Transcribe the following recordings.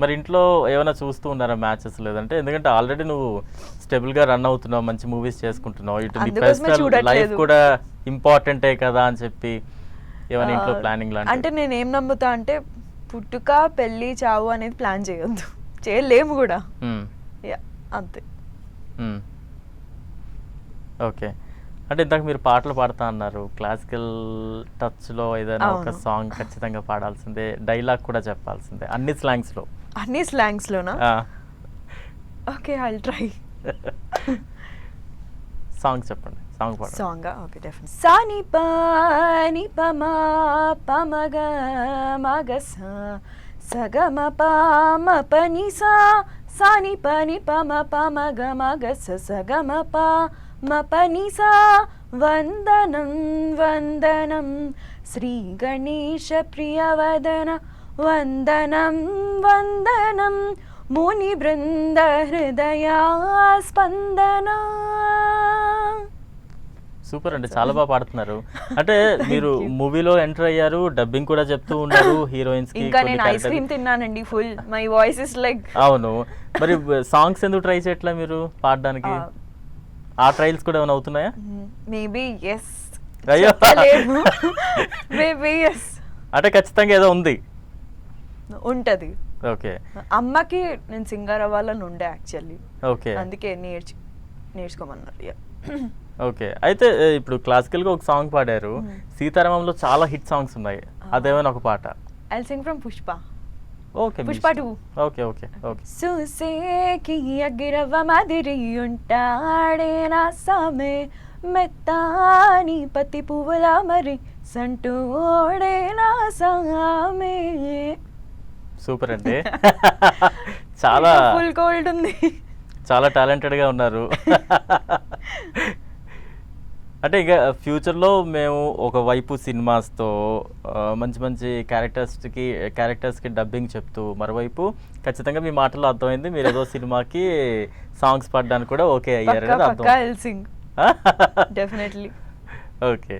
మరి ఇంట్లో ఏమైనా చూస్తూ ఉన్నారా మ్యాచెస్? లేదంటే ఎందుకంటే ఆల్రెడీ నువ్వు స్టెబుల్గా రన్ అవుతున్నావు, మంచి మూవీస్ చేసుకుంటున్నావు, ఇటు నీ పర్సనల్ లైఫ్ కూడా ఇంపార్టెంటే కదా అని చెప్పి ఏమైనా ఇంట్లో ప్లానింగ్ లాంటి? అంటే నేను ఏం నమ్ముతా అంటే పుట్టుక పెళ్ళి చావు అనేది ప్లాన్ చేయొద్దు, చేయలేము కూడా. అంతే. ఓకే. అంటే ఇందాక మీరు పాటలు పాడుతా అన్నారు, క్లాసికల్ టచ్లో ఏదైనా ఒక సాంగ్ ఖచ్చితంగా పాడాల్సిందే, డైలాగ్ కూడా చెప్పాల్సిందే, అన్ని స్లాంగ్స్లోనా? Okay, I'll try. సాంగ్ చెప్పండి, సాంగ్ పాడండి. Song okay, definite. సాని పాని పమా పమగ మగస సగమ పామ పని సా సాని పని పమ పమగ మగస సగమ పా మపనిసా వందనం వందనం శ్రీ గణేశ ప్రియవదన వందనం వందనం ముని బృంద హృదయా స్పందన. సూపర్ అండి, చాలా బాగా పాడుతున్నారు. అంటే మీరు మూవీలో ఎంటర్ అయ్యారు, డబ్బింగ్ కూడా చెప్తూ ఉన్నారు హీరోయిన్స్ కి. ఇంకా నేను ఐస్ క్రీమ్ తిన్నానండి, full my voice is like. అవును, మరి సాంగ్స్ ఎందుకు ట్రై చేయట్లా మీరు పాడడానికి? ఆ ట్రయల్స్ కూడా ఏమైనా అవుతున్నాయా? Maybe yes. అయ్యో, మేబీ ఎస్. అంటే ఖచ్చితంగా ఏదో ఉంది, ఉంటది. ఓకే. అమ్మకి నేను సింగర్ అవ్వాలని ఉండే యాక్చువల్లీ. ఓకే, అందుకే నేర్చుకోమన్నారు. ఓకే. అయితే ఇప్పుడు క్లాసికల్ గా ఒక సాంగ్ పాడారు, సీతారామంలో చాలా హిట్ సాంగ్స్ ఉన్నాయి, అదేమైనా ఒక పాట? I will sing from Pushpa. Okay, Pushpa 2. Okay okay okay. చూసేకి అగిరవ మదిరి ఉంటాడే నా సామే మెత్తాని పతి పువ్వుల మరి సంటోడే నా సామే. సూపర్ అండి, చాలా ఫుల్ కోల్డ్ ఉంది, చాలా టాలెంటెడ్ గా ఉన్నారు. అంటే ఇక ఫ్యూచర్లో మేము ఒకవైపు సినిమాస్తో మంచి మంచి క్యారెక్టర్స్కి డబ్బింగ్ చెప్తూ, మరోవైపు ఖచ్చితంగా మీ మాటల్లో అర్థమైంది మీరు ఏదో సినిమాకి సాంగ్స్ పాడడానికి కూడా ఓకే అయ్యారు కదా అర్థం. డెఫినెట్లీ. ఓకే,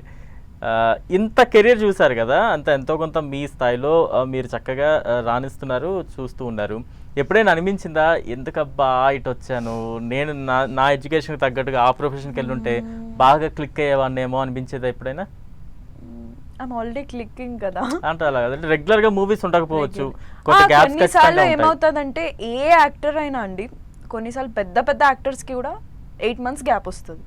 ఇంత కెరీర్ చూసారు కదా, అంత ఎంతో కొంత మీ స్థాయిలో మీరు చక్కగా రాణిస్తున్నారు, చూస్తూ ఉన్నారు. ఎప్పుడైనా అనిపించిందా ఎందుకబ్బా ఇటు వచ్చాను, నేను నా ఎడ్యుకేషన్కి తగ్గట్టుగా ఆ ప్రొఫెషన్కి వెళ్ళుంటే బాగా క్లిక్ అయ్యేవాడినేమో అనిపించేదా ఎప్పుడైనా? ఆల్రెడీ క్లికింగ్ కదా అంటే అలా అంటే రెగ్యులర్ గా మూవీస్ ఉండకపోవచ్చు, కొన్నిసార్లు ఏమవుతుందంటే ఏ యాక్టర్ అయినా అండి, కొన్నిసార్లు పెద్ద పెద్ద యాక్టర్స్ కి కూడా 8 months గ్యాప్ వస్తుంది.